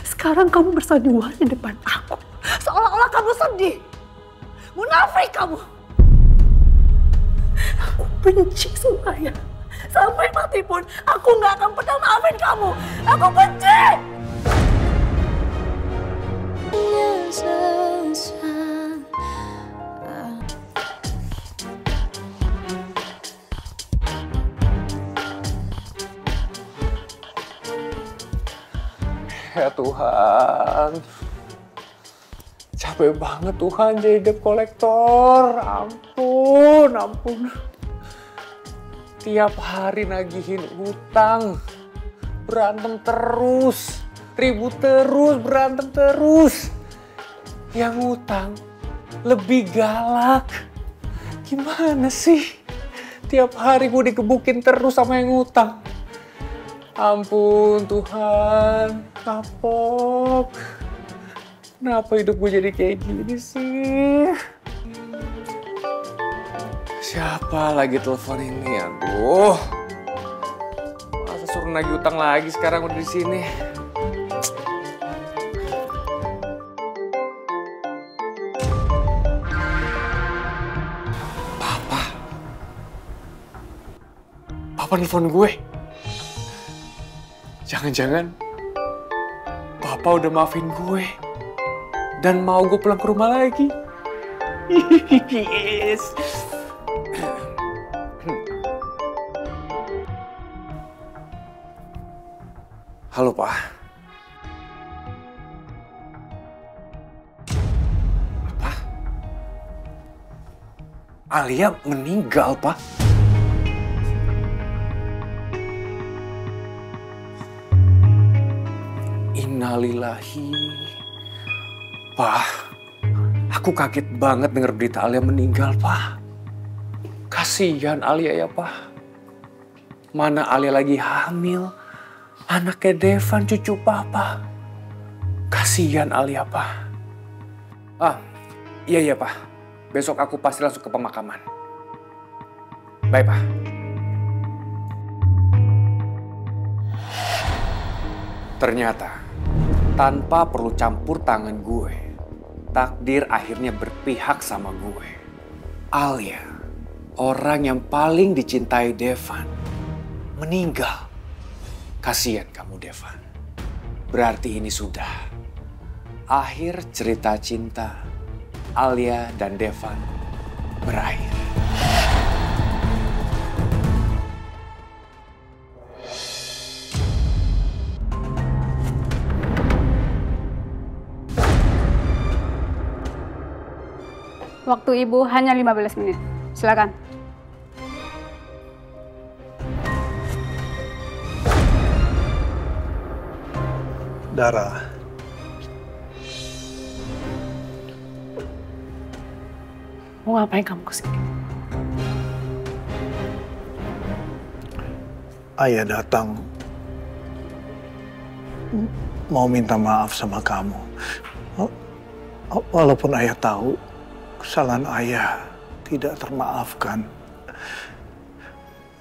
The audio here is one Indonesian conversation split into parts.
Sekarang kamu bersandiwara di depan aku. Seolah-olah kamu sedih. Munafik kamu. Aku benci sama Ayah. Sampai mati pun aku nggak akan pernah maafin kamu. Aku benci. Ya Tuhan, capek banget Tuhan jadi debt collector. Ampun, ampun. Tiap hari nagihin hutang, berantem terus, ribut terus, berantem terus. Yang ngutang lebih galak. Gimana sih? Tiap hari gue digebukin terus sama yang ngutang. Ampun Tuhan, kapok. Kenapa hidup gue jadi kayak gini sih? Siapa lagi telepon ini? Aduh. Masa suruh nagih utang lagi sekarang udah di sini. Papa nelfon gue. Jangan-jangan Papa udah maafin gue dan mau gue pulang ke rumah lagi. Yes. Halo, Pak. Apa? Alia meninggal, Pak. Innalillahi. Pak, aku kaget banget denger berita Alia meninggal, Pak. Kasihan Alia ya, Pak. Mana Alia lagi hamil. Anaknya Devan, cucu Papa. Kasihan Alia, Pak. Iya, Pak. Besok aku pasti langsung ke pemakaman. Bye, Pak. Ternyata, tanpa perlu campur tangan gue, takdir akhirnya berpihak sama gue. Alia, orang yang paling dicintai Devan, meninggal. Kasihan kamu, Devan. Berarti ini sudah akhir cerita cinta Alia dan Devan berakhir. Waktu Ibu hanya 15 menit. Silakan. Dara. Mau ngapain kamu kesini? Ayah datang mau minta maaf sama kamu. Walaupun ayah tahu kesalahan ayah tidak termaafkan.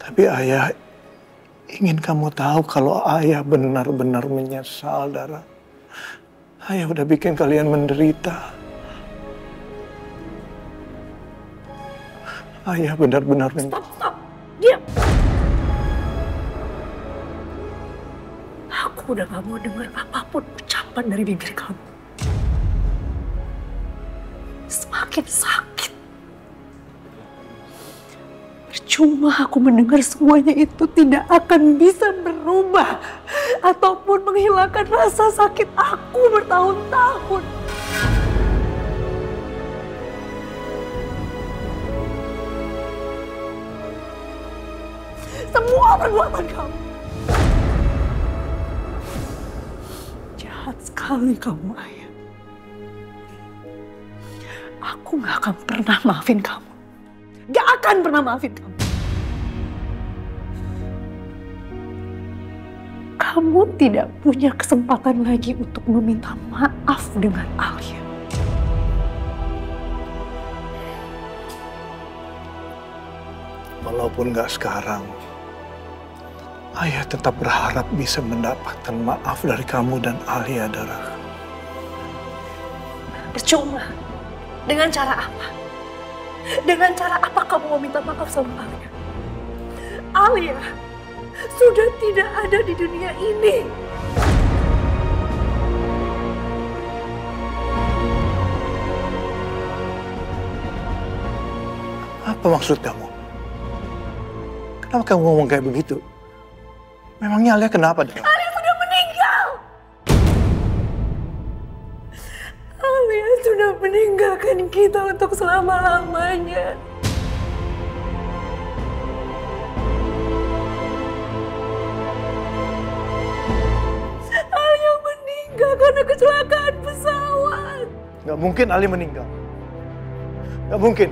Tapi ayah ingin kamu tahu kalau ayah benar-benar menyesal, Dara. Ayah udah bikin kalian menderita. Ayah benar-benar menyesal. Stop. Diam. Aku udah gak mau dengar apapun ucapan dari bibir kamu. Semakin sakit. Percuma aku mendengar semuanya itu tidak akan bisa berubah ataupun menghilangkan rasa sakit aku bertahun-tahun. Semua perbuatan kamu jahat sekali kamu, Ayah. Aku gak akan pernah maafin kamu. Gak akan pernah maafin kamu. Kamu tidak punya kesempatan lagi untuk meminta maaf dengan Alia. Walaupun gak sekarang, Ayah tetap berharap bisa mendapatkan maaf dari kamu dan Alia, Dara. Percuma. Dengan cara apa? Dengan cara apa kamu mau minta maaf sama Alia? Alia sudah tidak ada di dunia ini. Apa maksud kamu? Kenapa kamu ngomong kayak begitu? Memangnya Alia kenapa, Dara? Alia sudah meninggal. Alia sudah meninggalkan kita untuk selama-lamanya. Alia meninggal karena kecelakaan pesawat. Gak mungkin Alia meninggal. Gak mungkin.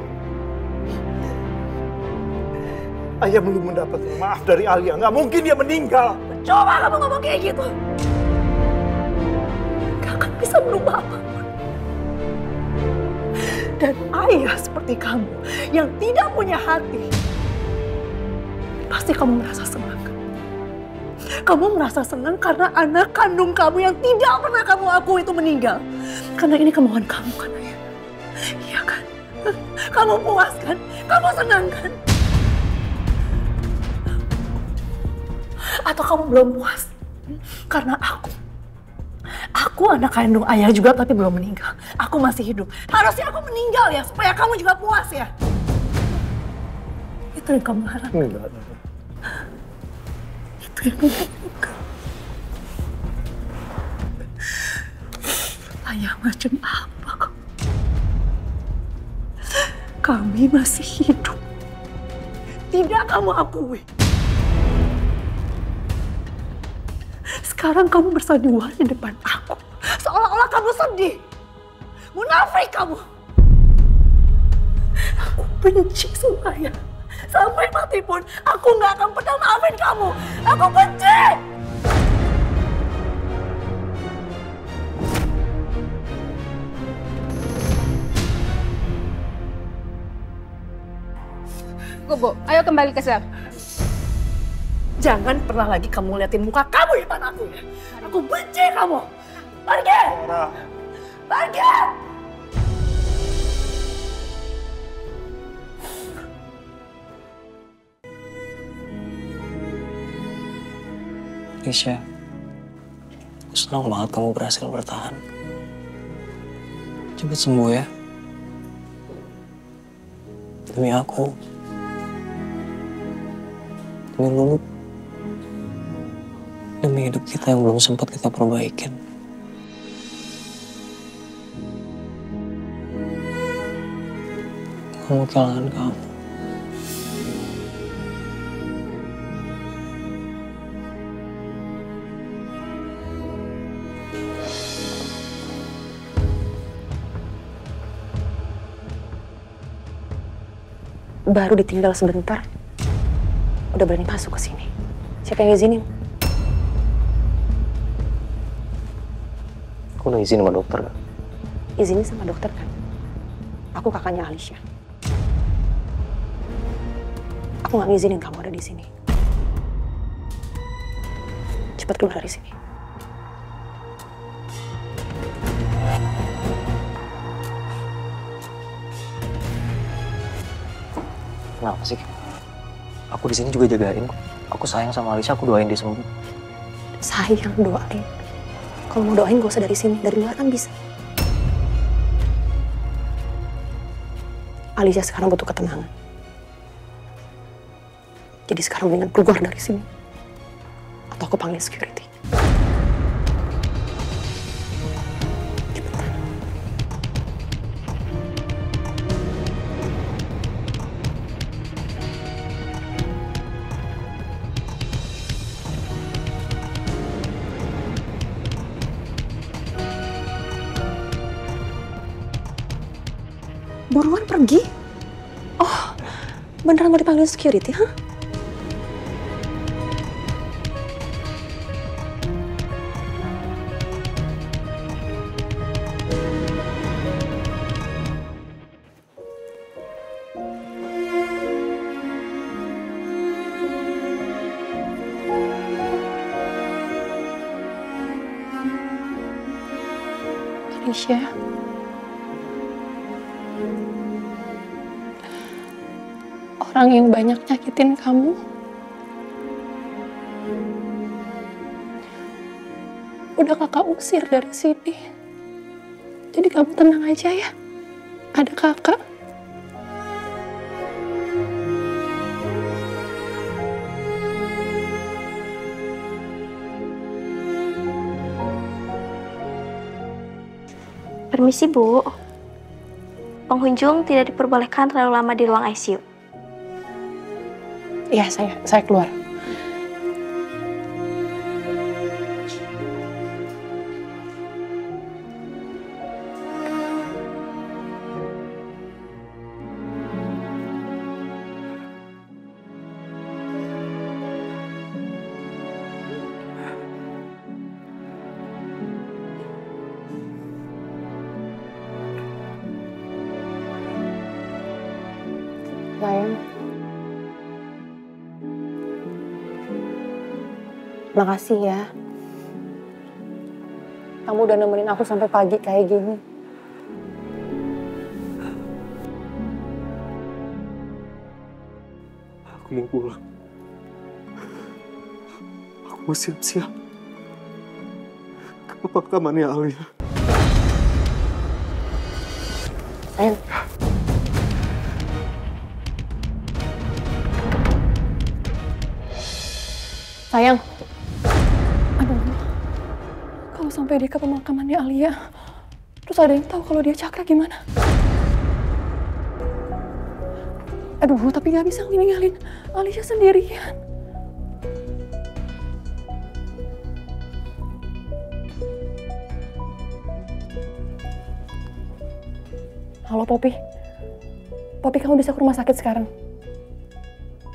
Ayah belum mendapat maaf dari Alia. Gak mungkin dia meninggal. Coba kamu ngomong kayak gitu. Gak akan bisa merubah apapun. Dan ayah seperti kamu yang tidak punya hati, pasti kamu merasa senang. Kamu merasa senang karena anak kandung kamu yang tidak pernah kamu akui itu meninggal. Karena ini kemauan kamu kan, ayah? Iya kan? Kamu puas kan? Kamu senang kan? Atau kamu belum puas? Karena aku anak kandung ayah juga tapi belum meninggal. Aku masih hidup. Harusnya aku meninggal ya, supaya kamu juga puas ya. Itu yang kamu harapkan. Enggak. Itu yang kamu harapkan. Ayah macam apa kok? Kami masih hidup. Tidak kamu akui. Sekarang kamu bersandiwara di depan aku. Seolah-olah kamu sedih. Munafik kamu. Aku benci sama ayah. Sampai mati pun aku gak akan pernah maafin kamu. Aku benci. Bu, ayo kembali ke sel. Jangan pernah lagi kamu liatin muka kamu di depan aku ya. Aku benci kamu. Pergi! Pergi! Keisha, aku senang banget kamu berhasil bertahan. Cepat sembuh ya. Demi aku. Demi Lulu. Demi hidup kita yang belum sempat kita perbaikin. Kamu kehilangan kamu. Baru ditinggal sebentar, udah berani masuk ke sini. Siapa yang izinin? Aku udah izin sama dokter kan? Izinin sama dokter kan? Aku kakaknya Alicia. Aku nggak ngizinin kamu ada di sini. Cepat keluar dari sini. Kenapa sih? Aku di sini juga jagain kok. Aku sayang sama Alicia, aku doain dia sembuh. Sayang, doain. Kalau mau doain gak usah dari sini, dari luar kan bisa. Alicia sekarang butuh ketenangan. Jadi sekarang mendingan keluar dari sini. Atau aku panggil security. Cepetan. Buruan pergi. Oh, beneran mau dipanggil security, hah? Alicia. Orang yang banyak nyakitin kamu. Udah kakak usir dari sini. Jadi kamu tenang aja ya. Ada kakak. Permisi, Bu. Pengunjung tidak diperbolehkan terlalu lama di ruang ICU. Iya, saya keluar. Sayang. Makasih ya. Kamu udah nemenin aku sampai pagi kayak gini. Aku mau pulang. Aku mau siap-siap ke pemakamannya Alia. Sayang. Sayang. Aduh. Kalau sampai dia ke pemakamannya Alia, terus ada yang tahu kalau dia Cakra gimana? Aduh, tapi nggak bisa ninggalin Alia sendirian. Halo, Poppy. Poppy, kamu bisa ke rumah sakit sekarang.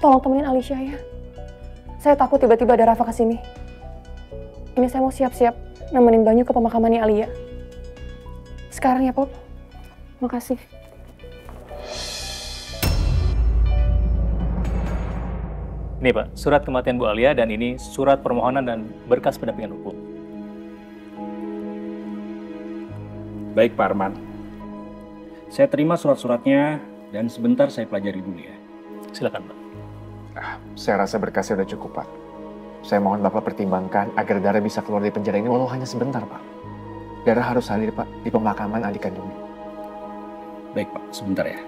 Tolong temenin Alicia ya. Saya takut tiba-tiba ada Rafa kesini. Ini saya mau siap-siap nemenin Banyu ke pemakamannya Alia. Sekarang ya, Pop. Makasih. Ini Pak, surat kematian Bu Alia dan ini surat permohonan dan berkas pendampingan hukum. Baik Pak Arman. Saya terima surat-suratnya dan sebentar saya pelajari dulu ya. Silakan Pak. Saya rasa berkasnya udah cukup, Pak. Saya mohon Bapak pertimbangkan agar Dara bisa keluar dari penjara ini walau hanya sebentar, Pak. Dara harus hadir, Pak, di pemakaman adik kandungnya. Baik Pak, sebentar ya.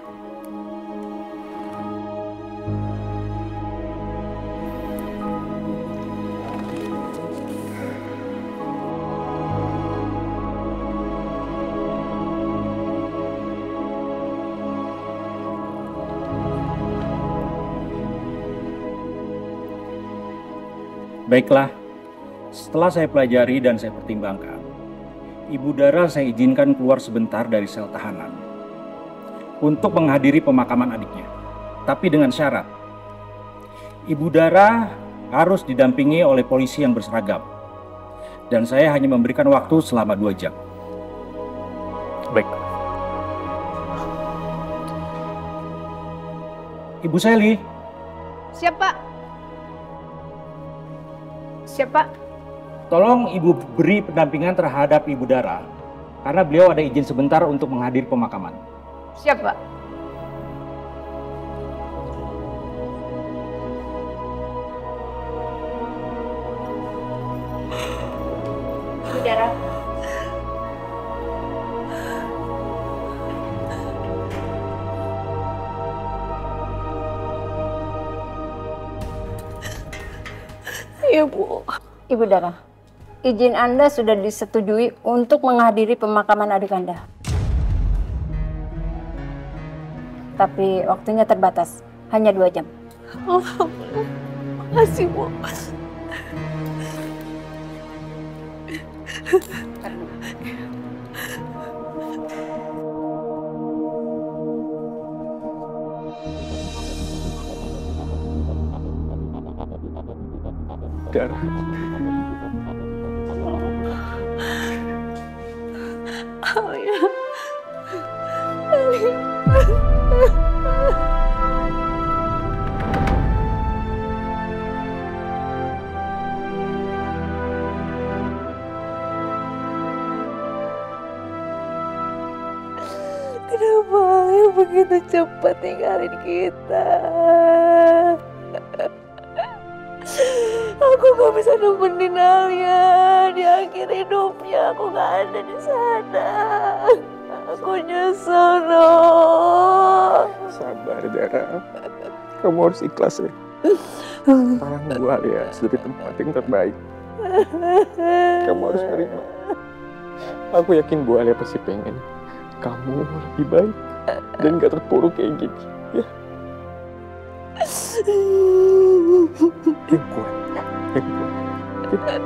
Baiklah, setelah saya pelajari dan saya pertimbangkan, Ibu Dara saya izinkan keluar sebentar dari sel tahanan untuk menghadiri pemakaman adiknya. Tapi dengan syarat, Ibu Dara harus didampingi oleh polisi yang berseragam. Dan saya hanya memberikan waktu selama 2 jam. Baik. Ibu Sally. Siap, Pak. Siap, Pak. Tolong Ibu beri pendampingan terhadap Ibu Dara, karena beliau ada izin sebentar untuk menghadiri pemakaman. Siap, Pak. Bu Dara. Iya, Bu. Ibu Dara, izin Anda sudah disetujui untuk menghadiri pemakaman adik Anda. Tapi waktunya terbatas, hanya 2 jam. Alhamdulillah. Makasih, Bu. Dara. Alia. Kenapa Alia begitu cepat tinggalin kita? Aku gak bisa nemenin Alia di akhir hidupnya. Aku gak ada di sana. Aku nyesel, Noh. Sabar, Dara. Kamu harus ikhlas ya. Sekarang Bu Alia sudah di tempat yang terbaik. Kamu harus terima. Aku yakin Bu Alia pasti pengen kamu lebih baik dan gak terpuruk kayak gini. Ya. Yang kuat. Yang kuat.